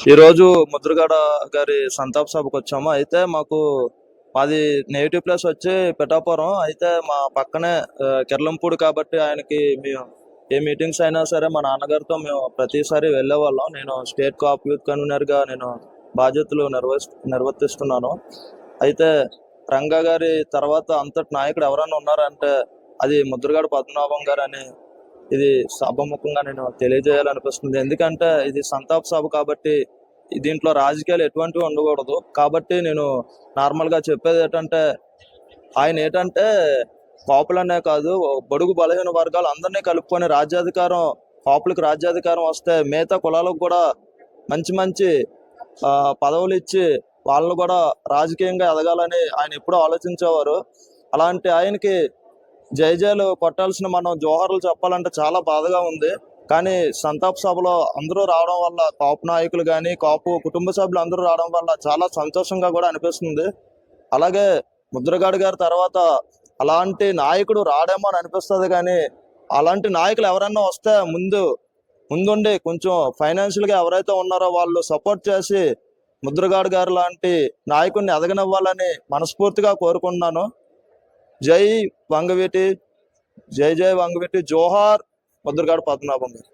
ఈరోజు ముద్రగడ గారి సంతాప సభకు వచ్చాము. అయితే మాది నేటివ్ ప్లేస్ వచ్చి పిఠాపురం. అయితే మా పక్కనే కిర్లంపూడి కాబట్టి ఆయనకి మేము ఏ మీటింగ్స్ అయినా సరే మా నాన్నగారితో మేము ప్రతిసారి వెళ్ళేవాళ్ళం. నేను స్టేట్ కాప్ యూత్ కన్వీనర్గా నేను బాధ్యతలు నిర్వర్తిస్తున్నాను. అయితే రంగా గారి తర్వాత అంతటి నాయకుడు ఎవరైనా ఉన్నారంటే అది ముద్రగడ పద్మనాభం గారు అని ఇది సభముఖంగా నేను తెలియజేయాలనిపిస్తుంది. ఎందుకంటే ఇది సంతాప సభ కాబట్టి దీంట్లో రాజకీయాలు ఎటువంటివి ఉండకూడదు. కాబట్టి నేను నార్మల్గా చెప్పేది ఏంటంటే కాపులనే కాదు, బడుగు బలహీన వర్గాలు అందరినీ కలుపుకొని రాజ్యాధికారం, కాపులకు రాజ్యాధికారం వస్తే మిగతా కులాలకు కూడా మంచి మంచి పదవులు ఇచ్చి వాళ్ళను కూడా రాజకీయంగా ఎదగాలని ఆయన ఎప్పుడూ ఆలోచించేవారు. అలాంటి ఆయనకి జైలు కొట్టాల్సిన మనం జోహార్లు చెప్పాలంటే చాలా బాధగా ఉంది. కానీ సంతాప సభలో అందరూ రావడం వల్ల, కాపు నాయకులు కానీ కాపు కుటుంబ సభ్యులు అందరూ రావడం వల్ల చాలా సంతోషంగా కూడా అనిపిస్తుంది. అలాగే ముద్రగడ గారి తర్వాత అలాంటి నాయకుడు రాడేమో అని అనిపిస్తుంది. కానీ అలాంటి నాయకులు ఎవరన్నా వస్తే ముందుండి కొంచెం ఫైనాన్షియల్గా ఎవరైతే ఉన్నారో వాళ్ళు సపోర్ట్ చేసి ముద్రగడ గారు లాంటి నాయకుడిని ఎదగనివ్వాలని మనస్ఫూర్తిగా కోరుకుంటున్నాను. జై వంగవీటి, జై జై వంగవీటి, జోహార్ ముద్రగడ పద్మనాభం గారు.